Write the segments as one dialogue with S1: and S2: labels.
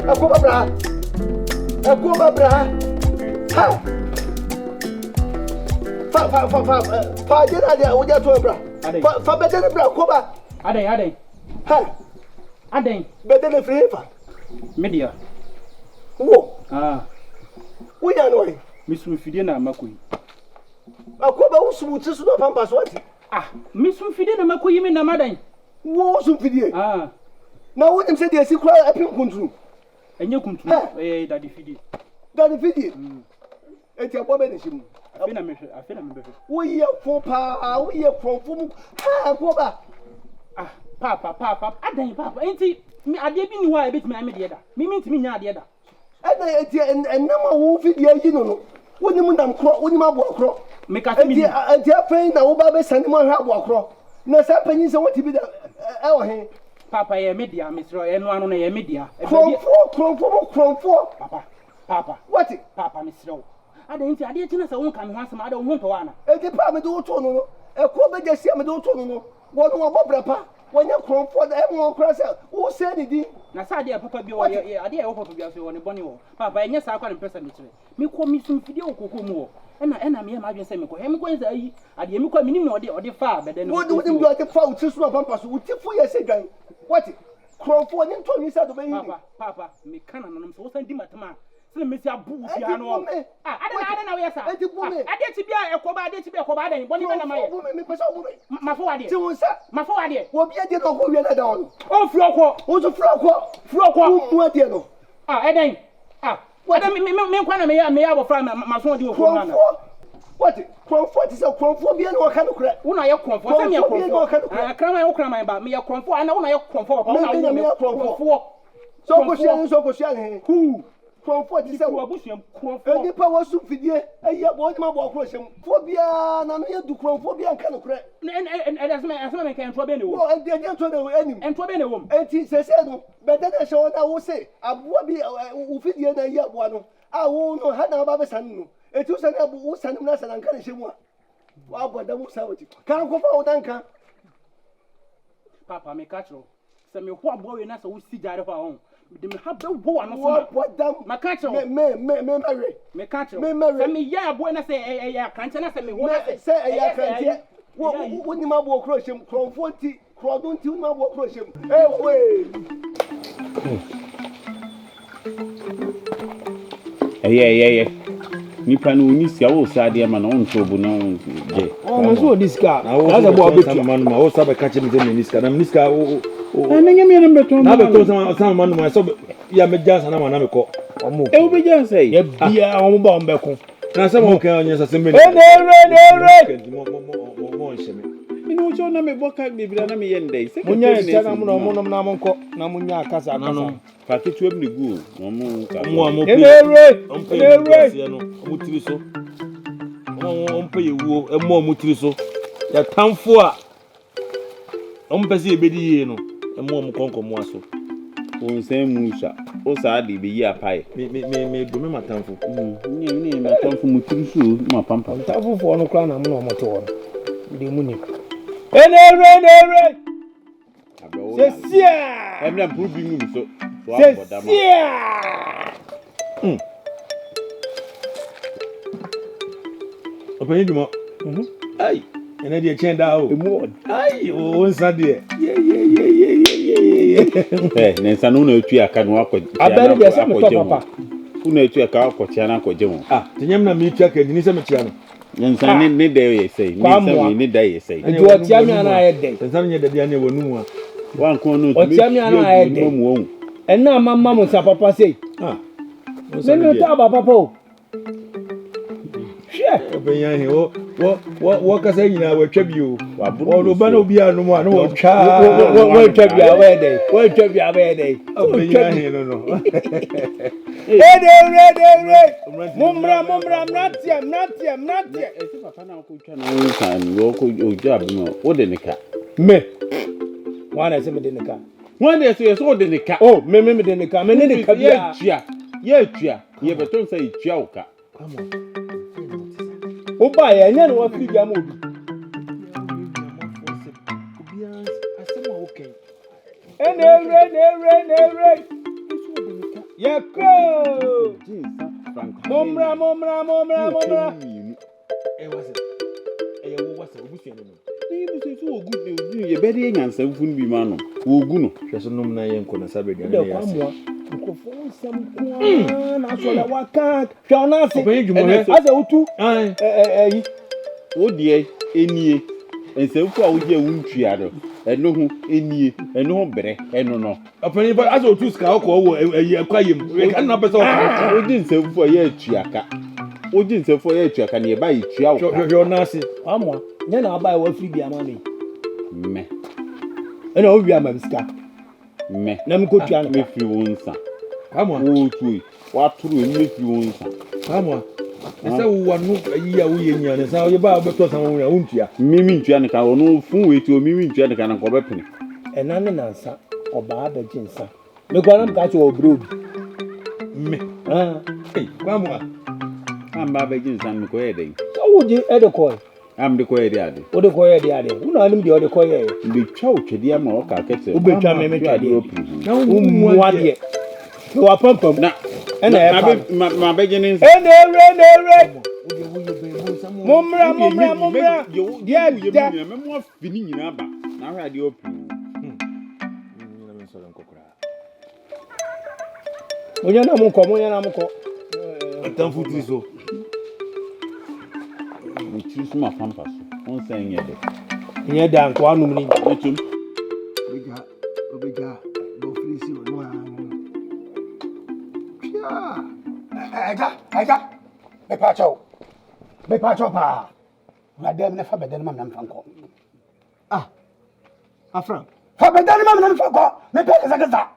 S1: Akuma bra. Ha. Fa jena dia wo ja to bra. Fa bedene bra koba.
S2: Aden.
S1: Ha.
S2: Aden.
S1: Bedene free fa.
S2: Media.
S1: Wo. Wo ya no e.
S2: Misu fidie na makoyi.
S1: Akoba wo sumu tisu no pampa so ati.
S2: Misu fidie na makoyi me na madan.
S1: Wo sumu fidie. Na wo nim se dia si kura apim kuntru.
S2: Enye kuntru. Daddy fidie.
S1: Daddy fidie. Eti abo be ne shimu.
S2: Afena me be.
S1: Wo ye fo pa, wo ye krofo mu. Ha akoba.
S2: Papa. Adan papa. Enti me ade bi ni wa e betimi ame de da. Me ntimi nya ade da.
S1: Ana eti enama wo fidie yi no. Woni mu nam kro, woni ma bo kro.
S2: Me ka mi.
S1: Eti afei na wo ba be sane mo hwa bo kro. Na sa panyin se woti bi da e wo he.
S2: Papa ye media misro eno anu na ye media.
S1: Kromfo. Papa. What?
S2: Papa misro. Ada nti ade tina se won kan ho asema ada won to wana.
S1: Eti pa me do to no. E ko be jesi me do to no. Wo no wo brapa. Wonya kromfo da e mo kra se wo se ni di.
S2: Na sa ade papa bi wo ade e wo papa bi aso wo ne boni wo. Papa enye sa kwa ne pesa mi kire. Mi ko mi sum fide okoko mu wo. Ena me ma adwen se me ko. He me ko nza yi. Ade mi ko minim na ode fa bede no.
S1: Wo dim do ade fa wo tisu na pampa so wo tifu ye se dwan. What? Kromfo ni to mi sa do be yi.
S2: Papa me kana nanom so wo san di matama. Se me si abu fi ano. Ade na we sa. Ade ti bia ekoba ade boni be na maye.
S1: Me pesa wo me.
S2: Mafo ade.
S1: Ti won sa.
S2: Mafo ade.
S1: Wo bia de no ko wi na da on.
S2: O fi okwo.
S1: Wo so fru okwo. Mu ade no.
S2: Eden. Ade me kwa na me ya bofra maso ade okwo na.
S1: What? Kromfo ti se kromfo bia na wo ka no kra.
S2: Wo na ye kromfo se me ye kromfo. Kraman ba me ye kromfo ana wo na ye kromfo papa wo na
S1: me ye kromfo. So ko sia ne. Who? Kromfo ti se
S2: wo abusuam kromfo.
S1: Eni pa wo su fidie eye bo ni ma bo akro hyem. Phobia na no ye du kromfo bia nka no kra.
S2: Asema me kan be ne wo.
S1: Wo de ntro na wo anim.
S2: Ntro be ne wo.
S1: Enti sese no bede na hye na wo se aboa bi wo fidie na ye aboa no. Wo no ha na ba be san no. Eti wo san abu wo san na san nka ne hyemu a. Wa boda wo sa woti. Kan ko fa wo danka.
S2: Papa me catro. Se me ho aboa we na se wo si jare fa ho. De me ha be wo ano so
S1: Bodom.
S2: Ma catro.
S1: Me marry.
S2: Me catro.
S1: Me
S2: se me ya aboa na se ya krante na se me ho na
S1: se ya krante. Wo ni ma bo kro hyem kromfo nti krodon nti wo ma bo kro hyem.
S3: Eye. Nipa no oni sia wo sade ma na onto bu na je.
S1: No so diska. Na za bo abetu man ma wo sabe ka che me ze niska na niska
S2: na nyame na beto
S1: na beto sama man ma so ya me jansa na ma na me ko. Omo.
S3: E wo be jansa yi.
S1: Ya bia omo ba ombeko. Na se mo kan onye sase me. Mo nsheme.
S3: Minu cho na me boka bibira na me ye ndai. Se
S1: munya ya na mo no mo na mo nko na munya akasa.
S3: Ka ketu em ne gu o mo ka.
S1: Mo pe no mo tiri so. O mpe yewu e mo tiri so. Ya tamfo a o mpese ebedi ye no e mo konko mo aso.
S3: O nsen mu sha. O sa de be yi apai.
S1: Me do me matamfo.
S3: Ni matamfo mu tiri so ma pampa.
S1: Tamfo fo no kra na mo no mo to. De mu ni. Sesia.
S3: Emna probi mu so.
S1: Sesia. Open you mo. Ai. Ena de chenda o. Ai, o nsa de.
S3: Ne nsa no na etu aka no akọ.
S1: Abere de se me to papa.
S3: Una etu aka akọ tia na akọ je mo.
S1: Tenyam na me tu aka ni se me tia no.
S3: Nsa ne de ye sei. Ne de ye sei.
S1: Nti o tia me ana aye de. Nsa no ye de dia ne wonu mu a.
S3: Wan ko no
S1: o tia me ana aye de. Ena mama mo sa papa sei. Me no ta papa o. Obenyan he wo kasa nyina wa twa bi o do ba no bia no mo ano wo twa wo twa bia we dey obenyan he no mumra mnatia
S3: esi papa na ko twa na wo kan wo ko oja bi no wo de nika
S1: me wana se me de nika
S3: wana se so de nika
S1: me de nika me ne nika bia
S3: ye tua ye beton say tua uka
S1: Oba ya nya no wa free bia ma obi. Asema okay. Ene re.
S4: Yeko!
S3: Jinsa Frank.
S4: Momra.
S1: what's it? What's it?
S3: Ni so ogu ye be dey nyansamfun bi ma no. Ogu no.
S1: Hweso nom na yen ko na sabe dia
S4: De kwa moa. Nkofo nsam kwa na so la waka. Hwe ona ase. Ase utu. Yi.
S3: Wo die enie. Nsamfu a wo je wuntua do. Eno ho enie, eno ho bere, eno no.
S1: Opani ba ase otu ska ko wo akwayem. We kan na pese
S3: o di nsamfu ye atuaka. O di nsamfu ye atuaka na ye ba yitua wo.
S1: Hwe ona ase.
S4: Amoa. Nya na aba wa free bi ama me.
S3: Me.
S4: Ena o wi ama biska.
S3: Me.
S4: Na me ko tua na
S3: me fi wonsa.
S1: Amoa.
S3: O tu. Wa turu me fi wonsa.
S1: Amoa. Ese wo wanu ayi a wo ye nya ne sa wo ba beto san wo untua.
S3: Mimi ntua ne ka wo no fun we ti o mimi ntua ne ka na ko be pene.
S4: Ena ne nansa oba abaji nsa. Me ko nam ka che o bro bi.
S1: Me. Amoa.
S3: Amba abaji nsa me ko ye den.
S4: So wo je e de ko.
S3: Am de ko ye de ade.
S4: O de ko ye de ade. Una anim de o de ko ye.
S3: Mbe twa o twede ama o ka kete.
S4: O be twa me twede.
S1: Na wo
S4: ade. So wa pampam.
S3: Na
S4: ena
S3: ma beje ni.
S4: Ere. Momra.
S3: Dia me mo afini nyina ba. Na hwa ade opu.
S4: Onya na mko.
S1: Atamfu tiso.
S3: We choose my pampas. On saying it.
S4: Nye da nko anum ni.
S3: Metum.
S1: Obeja. Bo frisi no a. Pia. Eja. Me pacho pa. Madam ne fa beden mam nam fanko. Afram. Fa beden mam nam fanko. Me pe kaza.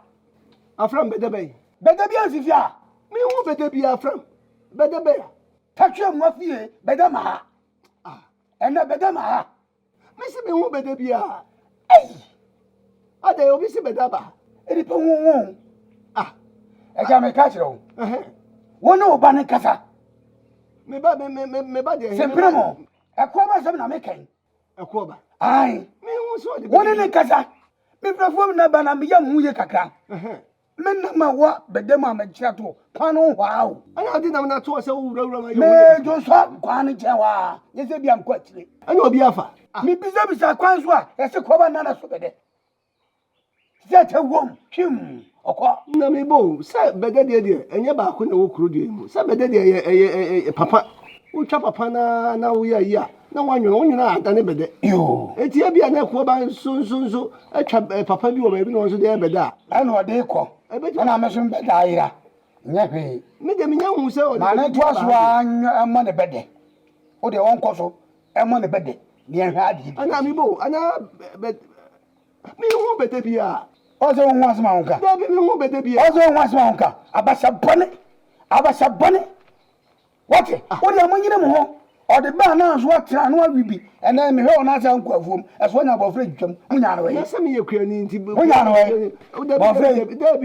S1: Afram bedebe. Bedebe afifia. Me hu bedebe Afram. Bedebe. Tatwe mo afie bedema ha. Ena bedema ha. Me se me hu bedebe a. Ade obi se bedaba. Eri pe hu. Eja me ka kire wo. Wona oba ne kasa. Me ba de. Sempre mo. Ekoba sem na me kan. Ekoba. Ai. Me hu so de. Wona ne kasa. Me frafo na ba na me yam hu ye kakra. Me na ma wa bedema ma kira to. Pano hwao. Ana odi na na to se wura ma yo. Me jo so kwan ne chewa. Ye se bia mko akire. Ana obi afa. Me bisa kwan so a. Ye se koba na na so bede. Zete wom. Him. Okwa na me bo se bede de enye ba ko na wo kuro de mu se bede de papa wo twa papa na wo ya na wanyo adane bede yo eti e bia na ko ba so atwa papa bi wo ba bi no so de bede a na ode ko na me so bede ayira nya hwe me de me nya hu se o de na to aso anyo ne bede o de won ko so ne bede ni hwe ade ana me bo ana me hu bede bia Ozo nwa asma onka. Dabi mi hu bede bia. Ozo nwa asma onka. Abasha bone. What? O de amanyire mo ho. O de ba na anso atra no awibi. Ena me he o na asa nko afuom. Eso nya bofre twam. Munya no we. Yesa me ye kura ni nti. Munya no we.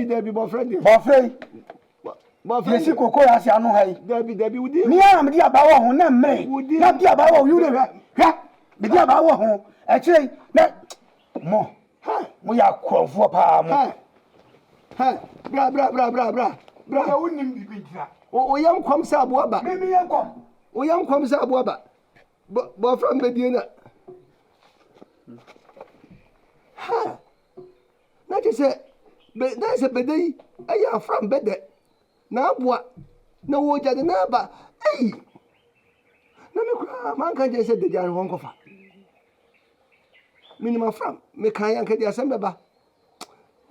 S1: Dabi bofre. Bofre. Yesi koko ya ase anu hai. Dabi udi. Mi ara me di abawo ho na mmre. Na di abawo yu de hwa. Me di abawo ho. E kire na mo. Mo ya krofo pa mo. Bra. Ya wonim bibi dira. O yam kwam sa abo ba. Me yam kwam. O yam kwam sa abo ba. Bo from bedie na. Na ti se bedei aya from bede. Na abo na wo jade na ba. Na me kura man kan je se de jan won kofa. Minimum from me kan yan kadi asem ba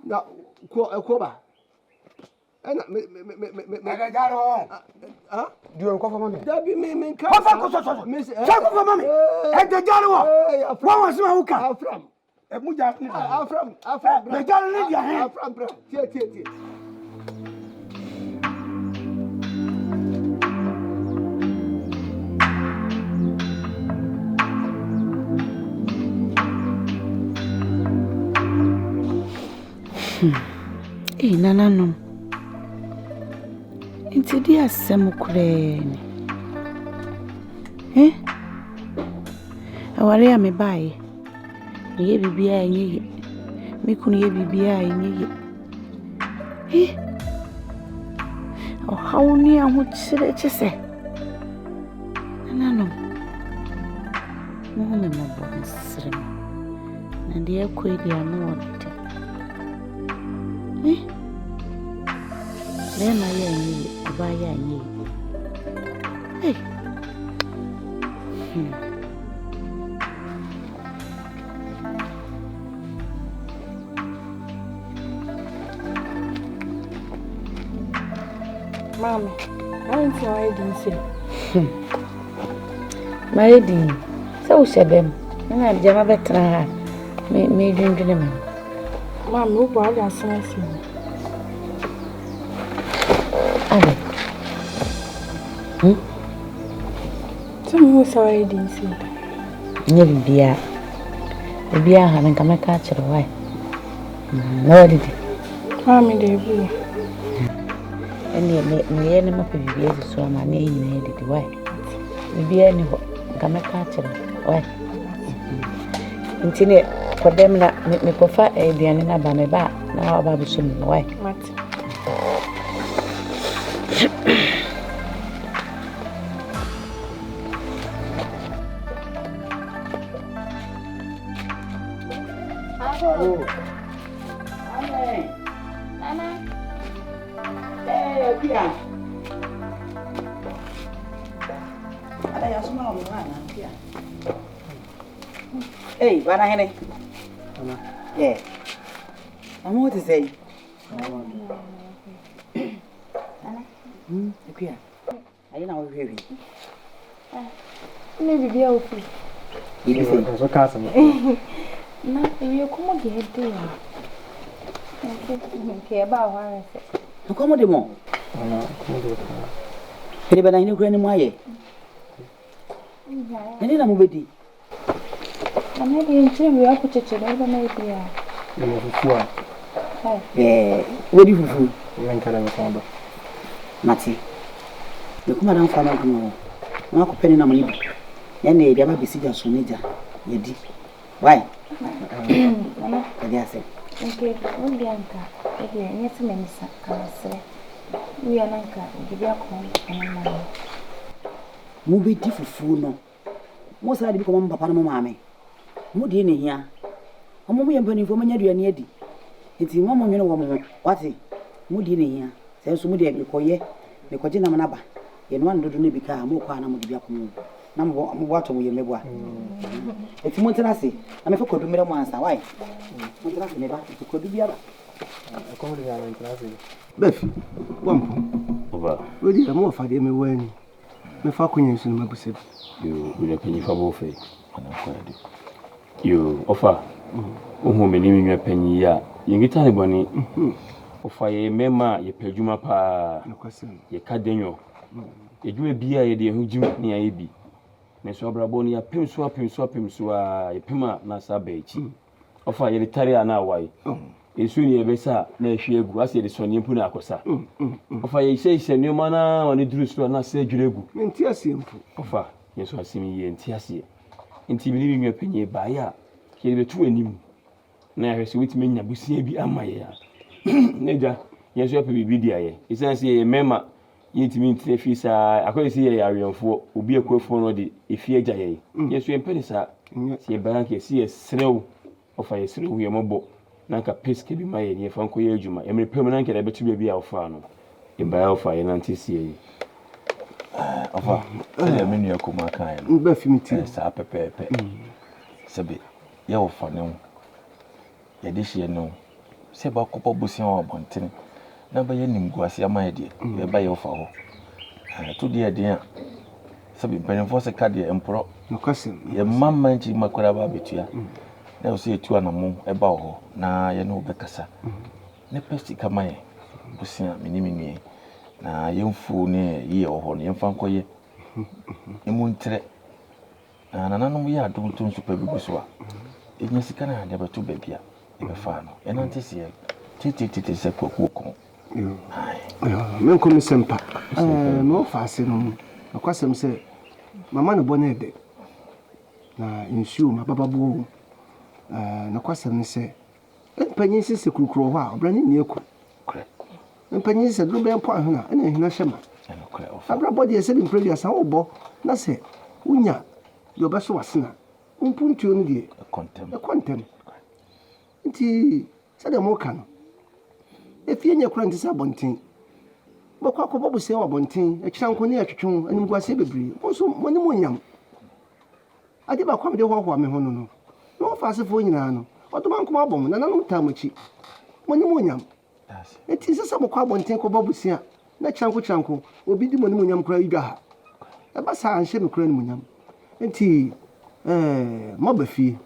S1: na ko ba ana me ga jaro dion ko fa mami da bi me kan ko fa ko so me se ko fa mami e de jaro wo wa sima huka afram e mu ja ni afram me jaro ni dia he afram bra tie
S5: Nananom. Inti di asem kure ni. Aware ya me bae. Ye bibia enye. Me kunu ye bibia enye. how near would say? No. Woman, my bones, and the equity are not. Then I am buy a Hey.
S6: Mommy, I didn't see why I didn't say.
S5: My dear, so said them. And I'm Jamma better. Me drink them.
S6: Mom, who bought us something?
S5: Aden.
S6: Some who saw I didn't see.
S5: Never be a having come a catch it away. No, did it?
S6: Mommy, they be.
S5: And the enemy of the years so my name made it away. Be any come a catch it away. Until it for them that make me prefer a Diana by my back. Now I'll be soon away.
S6: What?
S2: Hey, what I had? Yeah. I'm what to say. Okay. I know heavy.
S6: Maybe be okay.
S2: You say,
S4: so cousin.
S6: No, if you come again, dear. Okay, about what I said.
S2: no come the more. Hey, but I know grandma. And then I'm ready.
S6: I'm not in tune. We are put it to the maybe.
S2: Yeah, what do you do?
S4: You can't have
S2: Mati, you come around for my groom. I'm not penning on me. And they never be seen as Sonija. Yedi. Why? I say.
S6: Okay, what the anchor? Again, yes, Minister, can say. We are anchor, give you a call.
S2: Movie different food, no. Most I become Papa Mammy. Moody in here. A movie and penny for many years. It's in 1 million woman. What's it? Moody in here. Says Moody and Nicoye, Nicogina Manaba. And one do not become more carnal with Yakum. Number one, water with your Yeboah. It's Montanasi. I'm a could do me once. Why? Montanasi never could do the other.
S1: Befi, one over. Will you more for them when me Falconians in my business?
S7: You will a penny for both. You offer many a penny ya. You get anybody. Offer a mema, ye pejuma pa, ye cadenio. You do a beer, ye who Jim near Abi. Neswabra Bonia, Pim swap him, a pima, Nasa Beach. Offer ye Taria now, why? In soon ye besa, ne she guasi the Sonia Punacosa. Offer ye say, Senor Mana, when you drew to an say Juregu.
S1: In Tiasium.
S7: Offer, yes, I see me in Tiasia. In believing your penny by ya, he be true and you. Now, sweet men, Abusia be Amaya. Neja, yes, you have to be video. It's as a member. Yet mean Tefisa, I could see a area for will be a quote for the if ye jay. Yes, you and Penisa, see a bank, see a snow of a through your mobile. Nanka Pesca be my near Franco Yejuma, and permanent can ever be our farm. In Bialfa and Anticia.
S8: Offer a menu of Kumaka and
S1: Buffy,
S8: Sir Pepe. Sabi, your farm. Yadishia no. Say about Copa Bussion or Bontin. Number Yenim Guasia, my dear, you buy your fowl. 2 dear. Sabi, Penny for a cardia emperor.
S1: No cousin,
S8: your mamma and Makuraba Bitia. They'll say 2 animal about her. Na you know Becassa. Nepesti Kamae, Busia, Minimini. Na young fool near ye or honey and Fancoye. Emuntre. And none we are doing to super Busua. In Yasicana, never to baby. In a farm, and Anticia. Titi is a cook.
S1: Men come sempa. No fasten. A question say, Mamma Bonnet. Na in shoe, my papa boo. No question say, Penny is a cook, branding near cook. mpanyin sɛ do bɛn po ahona ɛna hina hyɛ ma abrabɔ deɛ sɛ bi mpredua sa wobɔ na sɛ wonya deɛ ɔbɛso wasena mpuntuo no deɛ ɛkɔntɛm nti sɛdeɛ moka no efie nyɛ kora nti sɛ abɔnten bɛkɔ akɔbɔ bosia wɔ abɔnten akyira nko ne atwetwe animguaseɛ bebree mo nso mo ne mo nyam ade ba kwam de hoahoa me ho no no na ɔfa asefoɔ nyinaa no ɔdɔma nkɔm abɔ mo nananom taa mo akyi mo ne mo nyam eti sɛ sɛ mokɔ abɔnten kɔbɔ bosia na kyira nko obi di mo ne mo nyam kora yidwa ha ɛba saa anhyɛ me kora ne mo nyam nti mɔba fie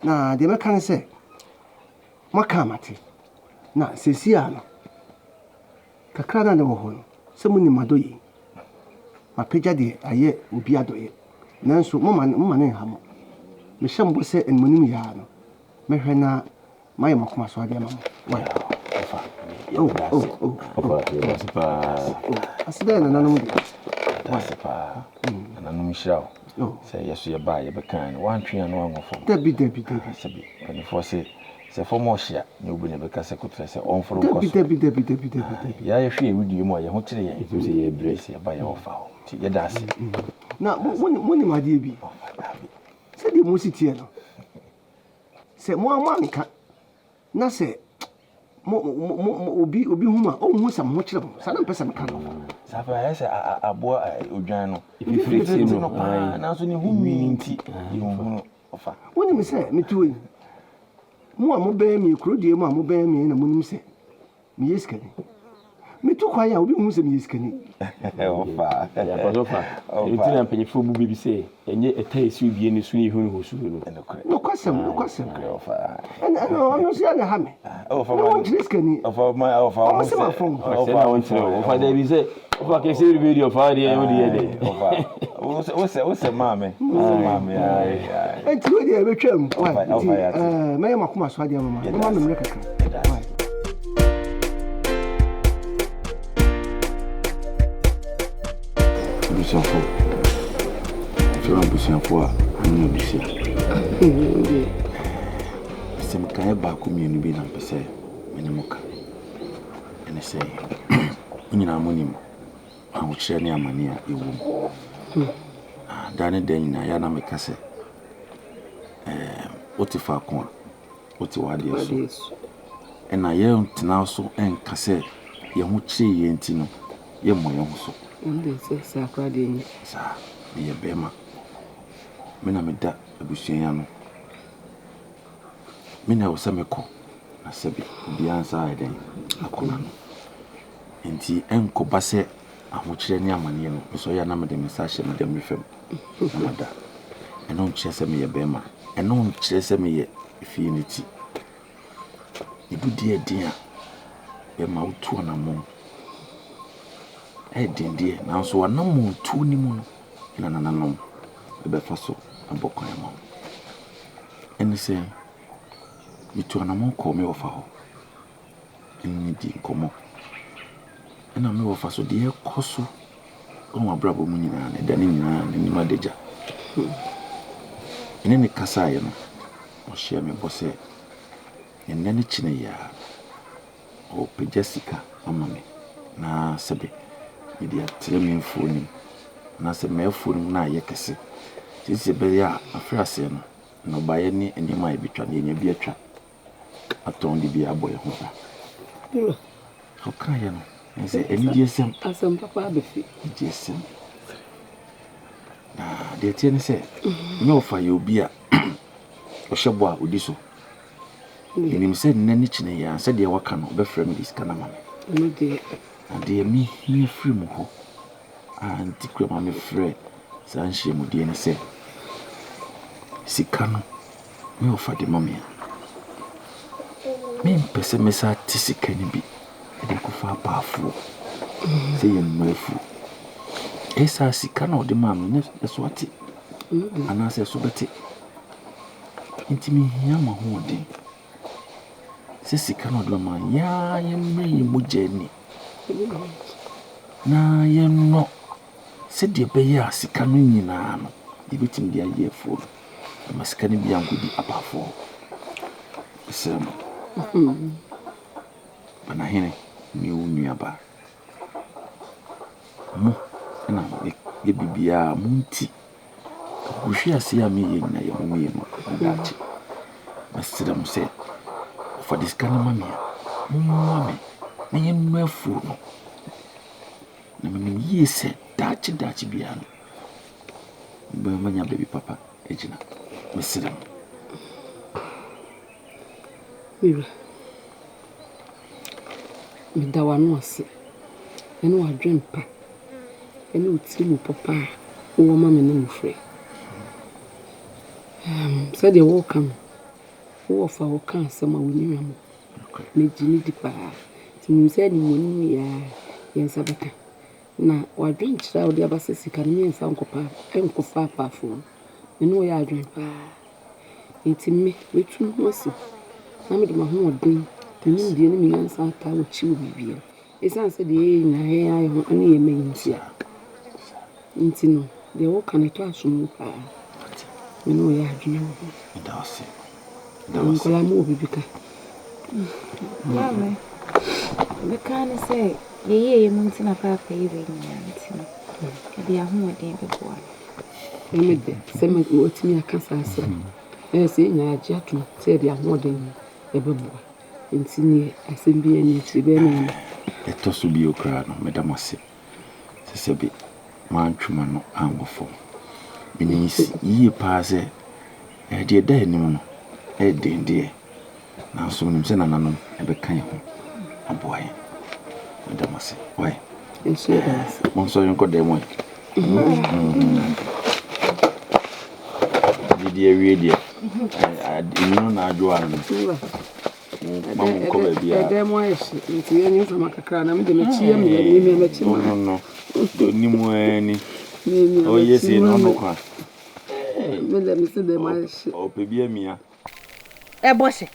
S1: na deɛ mɛka ne sɛ moaka amate na sesia no kakra na ne wɔ hɔ no sɛ mo nim adɔyɛ mapagya deɛ ayɛ obi adɔyɛ nanso moma ne nha mo mehyɛ mbɔ sɛ animanim yaa no mɛhwɛ na mayɛ makoma so adeɛ ma mo asedɛ nananom deɛ
S8: nananom hyira wo sɛ yɛso yɛbaa yɛbɛkaa no woantwea no wangɔfo
S1: dabi
S8: sɛbi panifoɔ sɛ fɔm ɔhyia ne wobu ne bɛka sɛ kotrɛ sɛ ɔmforo kɔ so
S1: dabi
S8: yɛayɛhwɛ ɛwudie mu a yɛho kyerɛ yɛn ɛfiri sɛ yɛbrɛ sɛ yɛba yɛwɔfa hɔ nti yɛda ase
S1: na monim adeɛ bi sɛdeɛ mo si teɛ no sɛ mo anka na sɛ obi hu ma ɔhu sɛ mo ho kyerɛ mo saa na mpɛ sɛ meka no
S8: saa fa ayɛ sɛ aboa odwan no ɛfifiri no paa nanso ne ho nwii nti yɛhuhunu ɔfa
S1: wonim sɛ metuo yi mo a mobɛn mi kuro die mu a mobɛn mi na monim sɛ meyɛ sikani metu kwa ya obi hu sɛ meyɛ sikani
S8: ɔfa
S7: yɛpɔsɔfa ɛti na mpanyinfoɔ mu bi sɛ ɛnyɛ ɛta esi obie ne so ne ihu ne ho so no
S1: nokwasɛm ɛna ɔno so yɛ na ha me ɔfa ma nkyerɛ sikani ɔfa sɛ ma fɔm
S7: ɔfa na wɔnkyerɛ ɔfa da bi sɛ ɔfa kɛsɛ bi bi ɔfa deɛ ɛwɔ deɛ dɛ
S8: wosɛ maame
S1: ɛnti wo deɛ ɛbɛtwam nti mɛyɛ makoma so adeɛ mama mama memmerɛ kakra
S8: abusuafo fɛma abusuafo a ane abusua sɛ mekaeɛ baako mmienu bi na mpɛ sɛ mene mo ka ɛne sɛ wonyinaa monim ahokyerɛ ne amane a ɛwɔ mu da ne da nyinaa yɛ na meka sɛ wote faako a wote w'adeɛ so ɛna yɛntena so ɛnka sɛ yɛho kyerɛ yɛ nti no yɛmmɔ yɛ ho so saa meyɛ bɛrima mena meda abusua ya no mena ɛwɔ sɛ mekɔ na sɛbi obiara nsa ayɛ dɛn akɔna no nti ɛnkɔba sɛ ahokyerɛ ne amanneɛ no mesɛ ɔyɛ na mede me nsa hyɛ meda mmerɛ fam na mada ɛno nkyerɛ sɛ meyɛ bɛrima ɛno nkyerɛ sɛ meyɛ efie no ti ɛdudie din a bɛma wotu anammɔn ɛdendeɛ nanso anammɔn tu ne mu no na nananom ɛbɛfa so abɔ kwan ma ɛne sɛ metu anammɔn kɔɔ me wɔfa hɔ ɛne di nkɔmmɔ ɛna me wɔfa so deɛ ɛkɔ so ɔno abrabɔ mu nyinaa na ɛda ne nyinaa n'anim adagya ɛne ne kasaeɛ no ɔhyɛ me bɔ sɛ ɛnnɛ ne kyene yɛ a ɔpagya sika ama me na sɛbe mede atrɛ me mfuo nim na sɛ maafuo nim na ayɛ kɛse sisi bɛyɛ a afrɛ aseɛ no na ɔbaeɛ ne nneɛma a yɛbɛtwa ne yɛnya bi atwa atɔn de bi abɔ yɛ ho ba ɔkaeɛ no ɛsɛ ɛnidiɛsɛm
S2: asɛm papa abɛfi
S8: ɛdiɛsɛm na deɛ ɛteɛ ne sɛ nyɛ ɔfa yɛ obi a ɔhyɛ bɔ a ɔdi so ɛnim sɛ nnɛ ne kyene yɛ a sɛdeɛ waka no ɔbɛfrɛ me de sika no ma me na deɛ mehia firi mu hɔ a nti kura ma mefrɛ saa nhyiamudeɛ ne sɛ sika no me ɔfa de ma me a mempɛ sɛ mɛsa te sika no bi ɛde kɔfa apaafoɔ sɛ yɛ mmafuo ɛsa sika na ɔde ma me ne ɛso ate anaasɛ ɛso bɛte nti mehia ma hoɔden sɛ sika na ɔde ma yaa yɛmmerɛ yɛ mogya ani na yɛnnɔ sɛdeɛ ɛbɛyɛ a sika no nyinaa no yɛbɛtumi de ayɛ afuo no ma sika no bi ankɔdi apaafoɔ ɛsrɛ no banahene me unuaba mo na ye bibia munti kuhwe ase a me ye na ye mo ye mo dachi masira mo se for this kind of money mama me ye no afu no na me ye se dachi bia no be manya baby papa ejina masira
S9: Mira, me da wa no ase. Eno wa dwen pa. Eno utiri mu papa. Wo ma me no mfre. Said you welcome. Wo fa wo kan sama wo ni mo. Me jini di pa. Ti mu se ni mo ni ya yensa baka. Na wa dwen kira wo di abasesi kan me yensa nkopa. Enkofa pa fo. Me no ya dwen pa. Enti me wetu mo si. Na me de mahu odin. Tini die ni mi yansa ta wo chi wo bibia. Esan se de na he ayi ho ani ye mentia. Nti no de wo kan to asum pa. Me no ya adwene wo.
S8: Ndawase.
S9: Nkola mu bibika.
S6: Mama. The kind say ye munti na papa ye we nti no. E de ahu odin be boa.
S9: Me de se me otimi aka sase. Se nya agi atum se de ahu odin e be boa. Nti ni asembia ni tribe na
S8: eto so bi okra no medamase se bi mantwuma no angofo minisi yi paase de da anim no dende na so nim se nananom e be kan ho aboaye medamase why
S9: enso das
S8: monso yonko de mo di ewie die inu na adwo anu Mamu ko baby ya.
S9: Demo eshi, nti ye ni sama kakra na me de mechi ya me mechi ma.
S8: No. Do ni mo ani. O yesi no no kwa.
S9: Me de me se demo eshi.
S8: O pe bia mia.
S5: E boshe.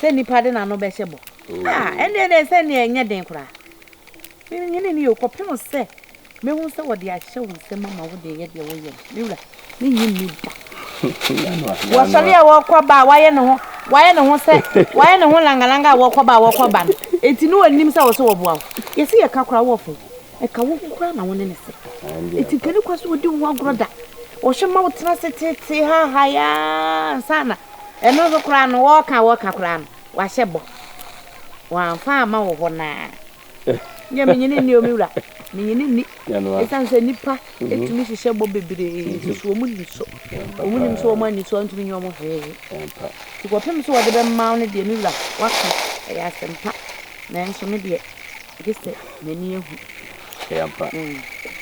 S5: Se ni pade na no be shebo. Ene se ni enye den kura. Nyene ni okopem se. Me hu se wo de ahye wo se mama wo de ye de wo ye. Me wura. Ni nyini ba. Wasalia wakwaba waye ne ho se waye ne ho langalanga wakwaba enti no anim se wo se wo boa yesi ye kakura wo fo e ka wo kura na wo ne se enti kene kwaso wo di wo agroda wo hwema wo tena se tete ha ya sana eno zo kura no wo ka kura no wa hyebo wa fa ma wo ho na nya menyini ni omiwura menyini ni esanse nipa etumi hihye bo bebere so mu ni so omu so mo ni so ntumi nyomo he ti ko pem so wode be ma ne de miwura waka ya sempa na enso me de gese nani ehu
S7: yampa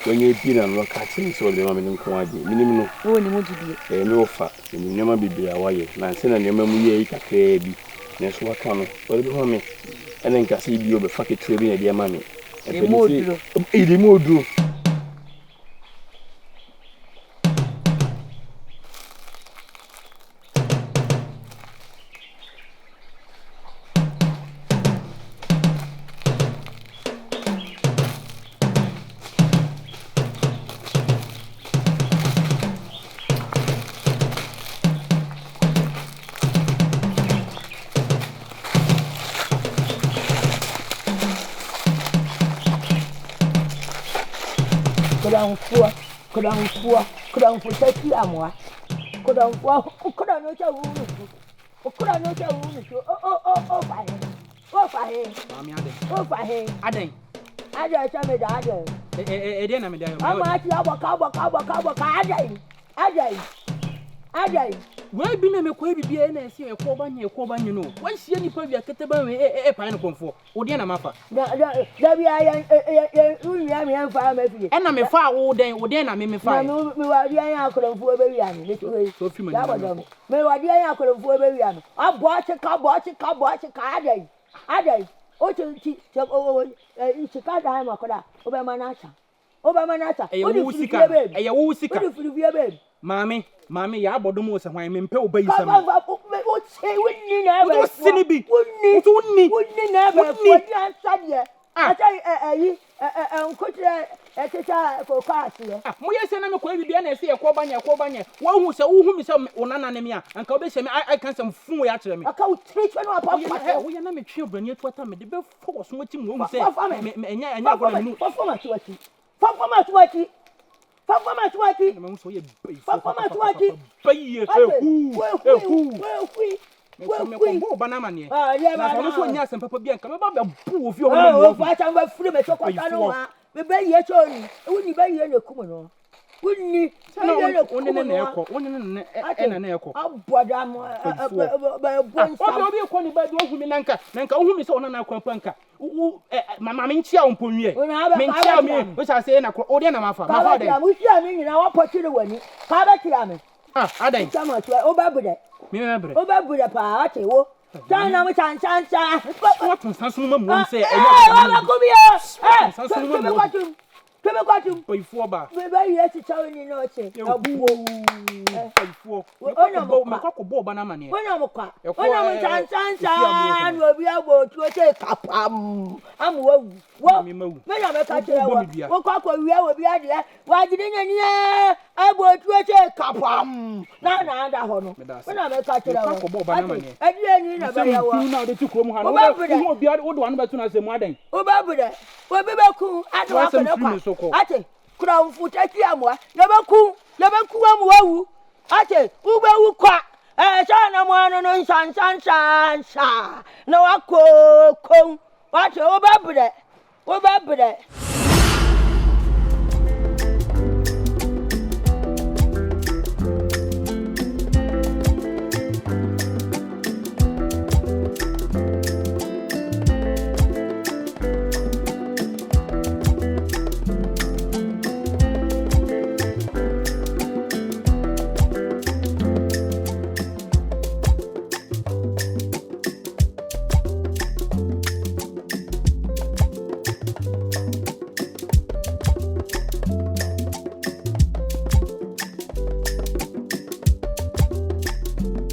S7: onye pira no ka tin so le ma me nko ade minim no
S5: wo ni mo jidie
S7: me ofa ni nyama bibia waye na nse na nyama mu ye kakra bi na so waka no wode be ho me ene nka se bi obe fa ketre bi na de ma me Ele modro.
S2: Kodamfua taki amwa. Kodamfua no cha wu. Okura no cha wu ni. O fahe.
S4: Mami Aden.
S2: O fahe.
S4: Aden.
S2: Aden cha me da Aden.
S4: Ede na me da.
S2: Ama ati aboka Aden.
S4: We bi na me kwa bibia na ese e ko banye no. Wan hie nipa bia keteba we pa ne konfo. Wo de na mafa.
S2: Da bia ya unwia me enfa ma fie.
S4: E na me fa wo de na me fa.
S2: Na me wa dia ya akoramfuo be wia ni.
S4: So fi ma.
S2: Ya bodom. Me wa dia ya akoramfuo be wia no. Abochi ka Aden. O chi nchika da ma koda. Obe ma na acha.
S4: E wo sika. E wo sika.
S2: O firi fie baby.
S4: Mami ya Bodom wo se hwan me mpe obayi sam.
S2: O che wonni na ba.
S4: O sini bi.
S2: Wonni na ba. Wonni ansa de. Acha ayi nkotre eteta focus ye.
S4: Mo yesi na me kwa bibia na ese ye ko banye. Wo hu se wo hu mi se onana me anka obehye me I can some fun we akyere me
S2: aka wo treat no apa pa
S4: wo na me twe obrani atuata me de be focus mo ti mo hu say enya agora me no
S2: fafama tuwaki
S4: me hu so ye bai
S2: fafama tuwaki
S4: bai ehu me ko bo banama ne na so nya asem papa bia nka me ba bu ofi ho
S2: no fa cha ba fure me to kwata no ha me ba ye chori woni ba ye na kum no woni
S4: woni na ekọ woni na ena na ekọ
S2: aboda mo ba bonsa
S4: obi ko ni ba do hu mi nanka hu mi se ona na kwampa nka mama me nchia omponwie me nchia me o sha se na ko o de na mafa de
S2: mo hia me nyina wa potire wani ka ba tira me
S4: adan
S2: chama tu o ba bude
S4: me bre
S2: o ba bude pa ate wo Chana mo chan
S4: what sansun ma mo se
S2: enya ko biya sansun ma mo Kebe kwatum
S4: paifuo ba
S2: be ba ye ti chawo ni no che abuo
S4: paifuo me kwako bo ba na mane
S2: wona mo chan no bi abo tu che kapam am wo me na me ka kire wo kwako wi awo bi ade wa gide nyani abo tu che kapam na da ho no wona me ka kire wo
S4: kwako bo ba na mane
S2: ade ni na ba ya wo
S4: na de tu krom ha no wo bi ade wo do anu ba tu na se mu adan
S2: wo ba bude wo bi be ku ade wa ko ate kura mfuta kiamwa yabaku amwawu ate ubewu kwa sana mwana no san na wako kon ate obabre